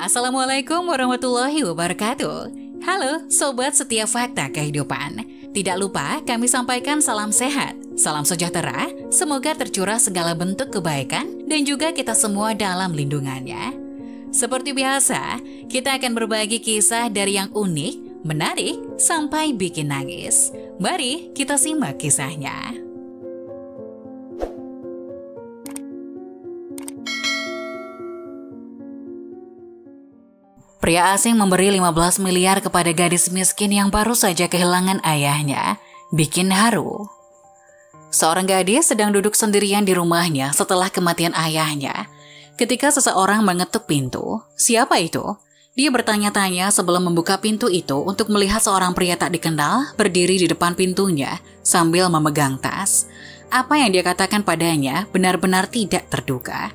Assalamualaikum warahmatullahi wabarakatuh. Halo Sobat Setiap Fakta Kehidupan. Tidak lupa kami sampaikan salam sehat, salam sejahtera, semoga tercurah segala bentuk kebaikan dan juga kita semua dalam lindungannya. Seperti biasa, kita akan berbagi kisah dari yang unik, menarik, sampai bikin nangis. Mari kita simak kisahnya. Pria asing memberi 15 miliar kepada gadis miskin yang baru saja kehilangan ayahnya, bikin haru. Seorang gadis sedang duduk sendirian di rumahnya setelah kematian ayahnya. Ketika seseorang mengetuk pintu, siapa itu? Dia bertanya-tanya sebelum membuka pintu itu untuk melihat seorang pria tak dikenal berdiri di depan pintunya sambil memegang tas. Apa yang dia katakan padanya benar-benar tidak terduga.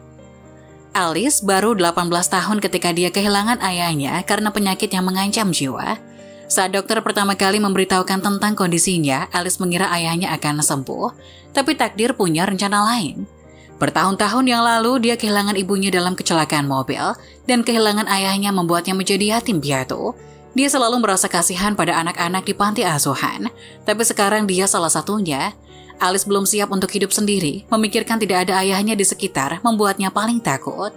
Alice baru 18 tahun ketika dia kehilangan ayahnya karena penyakit yang mengancam jiwa. Saat dokter pertama kali memberitahukan tentang kondisinya, Alice mengira ayahnya akan sembuh, tapi takdir punya rencana lain. Bertahun-tahun yang lalu dia kehilangan ibunya dalam kecelakaan mobil, dan kehilangan ayahnya membuatnya menjadi yatim piatu. Dia selalu merasa kasihan pada anak-anak di panti asuhan, tapi sekarang dia salah satunya. Alice belum siap untuk hidup sendiri, memikirkan tidak ada ayahnya di sekitar membuatnya paling takut.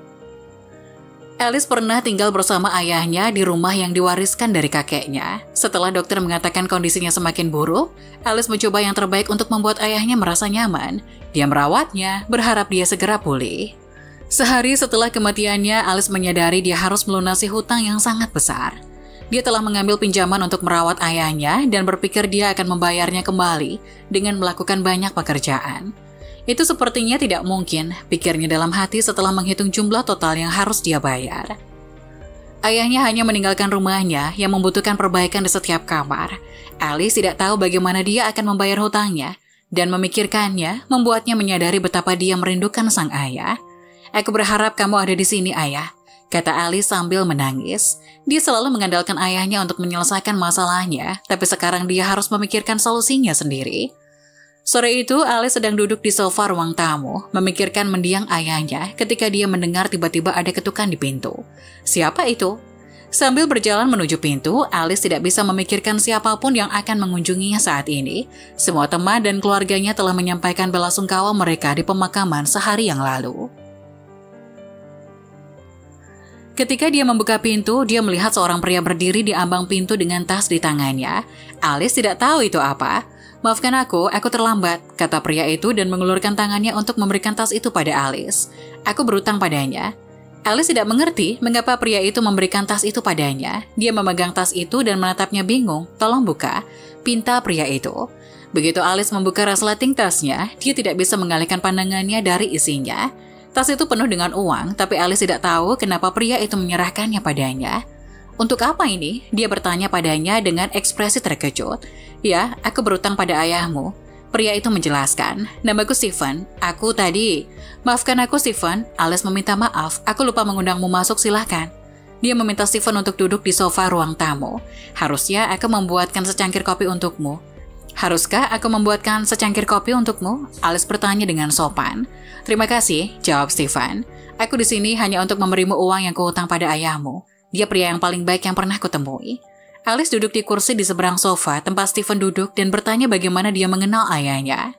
Alice pernah tinggal bersama ayahnya di rumah yang diwariskan dari kakeknya. Setelah dokter mengatakan kondisinya semakin buruk, Alice mencoba yang terbaik untuk membuat ayahnya merasa nyaman. Dia merawatnya, berharap dia segera pulih. Sehari setelah kematiannya, Alice menyadari dia harus melunasi hutang yang sangat besar. Dia telah mengambil pinjaman untuk merawat ayahnya dan berpikir dia akan membayarnya kembali dengan melakukan banyak pekerjaan. Itu sepertinya tidak mungkin, pikirnya dalam hati setelah menghitung jumlah total yang harus dia bayar. Ayahnya hanya meninggalkan rumahnya yang membutuhkan perbaikan di setiap kamar. Alice tidak tahu bagaimana dia akan membayar hutangnya, dan memikirkannya membuatnya menyadari betapa dia merindukan sang ayah. "Aku berharap kamu ada di sini, ayah," kata Alice sambil menangis. Dia selalu mengandalkan ayahnya untuk menyelesaikan masalahnya, tapi sekarang dia harus memikirkan solusinya sendiri. Sore itu, Alice sedang duduk di sofa ruang tamu, memikirkan mendiang ayahnya ketika dia mendengar tiba-tiba ada ketukan di pintu. Siapa itu? Sambil berjalan menuju pintu, Alice tidak bisa memikirkan siapapun yang akan mengunjunginya saat ini. Semua teman dan keluarganya telah menyampaikan belasungkawa mereka di pemakaman sehari yang lalu. Ketika dia membuka pintu, dia melihat seorang pria berdiri di ambang pintu dengan tas di tangannya. Alice tidak tahu itu apa. "Maafkan aku terlambat," kata pria itu dan mengulurkan tangannya untuk memberikan tas itu pada Alice. "Aku berutang padanya." Alice tidak mengerti mengapa pria itu memberikan tas itu padanya. Dia memegang tas itu dan menatapnya bingung. "Tolong buka," pinta pria itu. Begitu Alice membuka resleting tasnya, dia tidak bisa mengalihkan pandangannya dari isinya. Tas itu penuh dengan uang, tapi Alice tidak tahu kenapa pria itu menyerahkannya padanya. "Untuk apa ini?" dia bertanya padanya dengan ekspresi terkejut. "Ya, aku berutang pada ayahmu." Pria itu menjelaskan, "Namaku Stephen, aku tadi..." "Maafkan aku Stephen," Alice meminta maaf, "aku lupa mengundangmu masuk, silahkan." Dia meminta Stephen untuk duduk di sofa ruang tamu. "Harusnya aku membuatkan secangkir kopi untukmu." "Haruskah aku membuatkan secangkir kopi untukmu?" Alice bertanya dengan sopan. "Terima kasih," jawab Stephen. "Aku di sini hanya untuk memberimu uang yang kuhutang pada ayahmu. Dia pria yang paling baik yang pernah kutemui." Alice duduk di kursi di seberang sofa tempat Stephen duduk dan bertanya bagaimana dia mengenal ayahnya.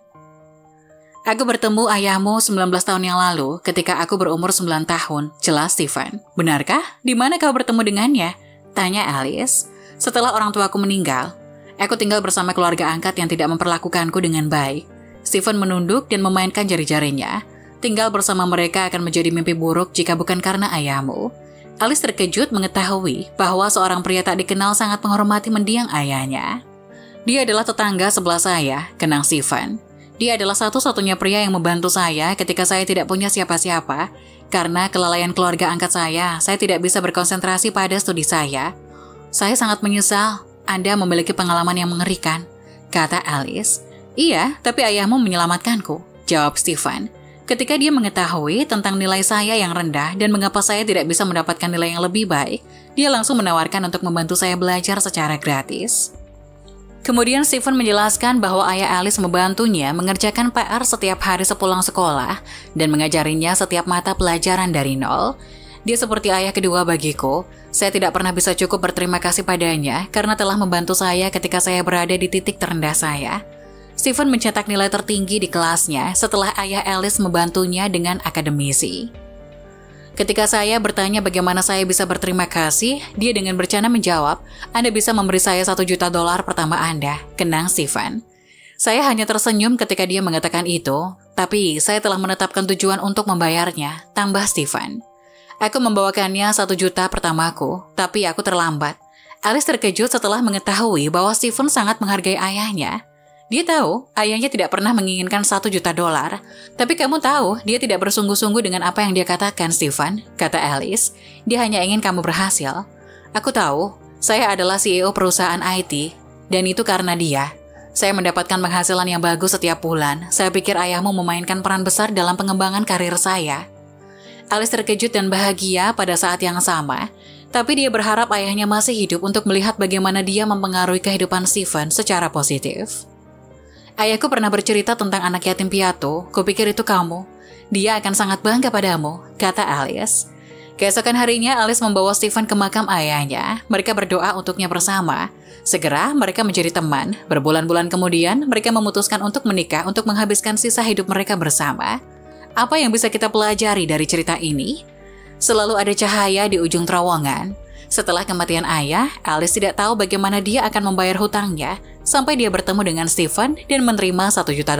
"Aku bertemu ayahmu 19 tahun yang lalu ketika aku berumur 9 tahun, jelas Stephen. "Benarkah? Di mana kau bertemu dengannya?" tanya Alice. "Setelah orang tuaku meninggal. Aku tinggal bersama keluarga angkat yang tidak memperlakukanku dengan baik." Stephen menunduk dan memainkan jari-jarinya. "Tinggal bersama mereka akan menjadi mimpi buruk jika bukan karena ayahmu." Alice terkejut mengetahui bahwa seorang pria tak dikenal sangat menghormati mendiang ayahnya. "Dia adalah tetangga sebelah saya," kenang Stephen. "Dia adalah satu-satunya pria yang membantu saya ketika saya tidak punya siapa-siapa. Karena kelalaian keluarga angkat saya tidak bisa berkonsentrasi pada studi saya. Saya sangat menyesal. Anda memiliki pengalaman yang mengerikan," kata Alice. "Iya, tapi ayahmu menyelamatkanku," jawab Stephen. Ketika dia mengetahui tentang nilai saya yang rendah dan mengapa saya tidak bisa mendapatkan nilai yang lebih baik, dia langsung menawarkan untuk membantu saya belajar secara gratis. Kemudian Stephen menjelaskan bahwa ayah Alice membantunya mengerjakan PR setiap hari sepulang sekolah dan mengajarinya setiap mata pelajaran dari nol. Dia seperti ayah kedua bagiku. Saya tidak pernah bisa cukup berterima kasih padanya karena telah membantu saya ketika saya berada di titik terendah saya. Stephen mencetak nilai tertinggi di kelasnya setelah ayah Alice membantunya dengan akademisi. Ketika saya bertanya bagaimana saya bisa berterima kasih, dia dengan bercanda menjawab, "Anda bisa memberi saya $1 juta pertama Anda," kenang Stephen. Saya hanya tersenyum ketika dia mengatakan itu, tapi saya telah menetapkan tujuan untuk membayarnya, tambah Stephen. Aku membawakannya $1 juta pertamaku, tapi aku terlambat. Alice terkejut setelah mengetahui bahwa Stephen sangat menghargai ayahnya. Dia tahu ayahnya tidak pernah menginginkan $1 juta, tapi kamu tahu dia tidak bersungguh-sungguh dengan apa yang dia katakan, Stephen, kata Alice. Dia hanya ingin kamu berhasil. Aku tahu, saya adalah CEO perusahaan IT, dan itu karena dia. Saya mendapatkan penghasilan yang bagus setiap bulan. Saya pikir ayahmu memainkan peran besar dalam pengembangan karir saya. Alice terkejut dan bahagia pada saat yang sama, tapi dia berharap ayahnya masih hidup untuk melihat bagaimana dia mempengaruhi kehidupan Stephen secara positif. Ayahku pernah bercerita tentang anak yatim piatu, kupikir itu kamu. Dia akan sangat bangga padamu, kata Alice. Keesokan harinya, Alice membawa Stephen ke makam ayahnya. Mereka berdoa untuknya bersama. Segera mereka menjadi teman. Berbulan-bulan kemudian, mereka memutuskan untuk menikah untuk menghabiskan sisa hidup mereka bersama. Apa yang bisa kita pelajari dari cerita ini? Selalu ada cahaya di ujung terowongan. Setelah kematian ayah, Alice tidak tahu bagaimana dia akan membayar hutangnya sampai dia bertemu dengan Stephen dan menerima $1 juta.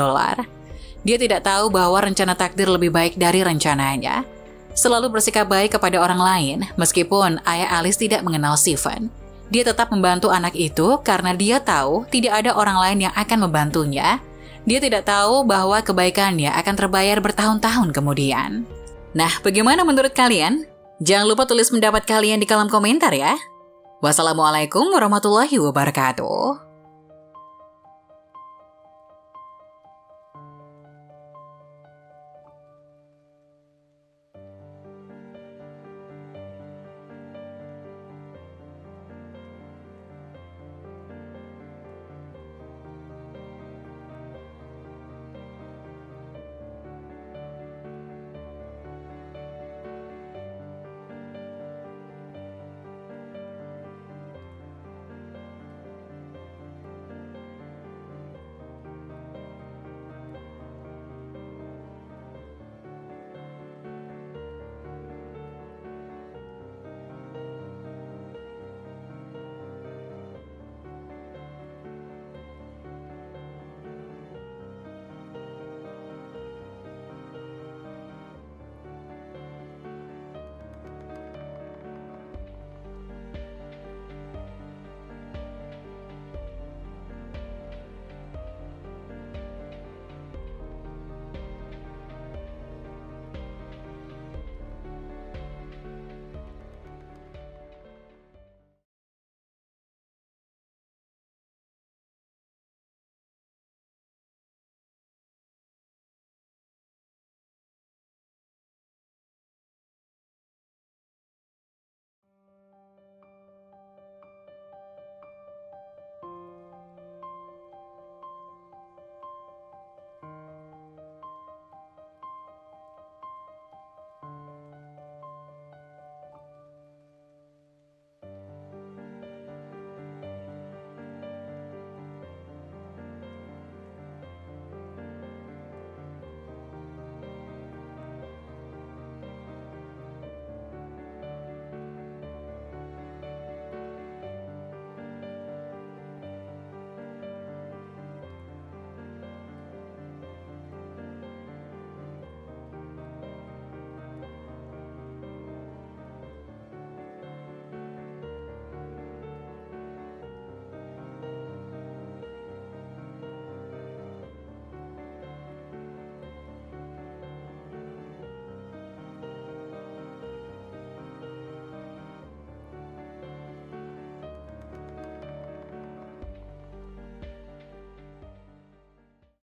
Dia tidak tahu bahwa rencana takdir lebih baik dari rencananya. Selalu bersikap baik kepada orang lain, meskipun ayah Alice tidak mengenal Stephen. Dia tetap membantu anak itu karena dia tahu tidak ada orang lain yang akan membantunya. Dia tidak tahu bahwa kebaikannya akan terbayar bertahun-tahun kemudian. Nah, bagaimana menurut kalian? Jangan lupa tulis pendapat kalian di kolom komentar ya. Wassalamualaikum warahmatullahi wabarakatuh.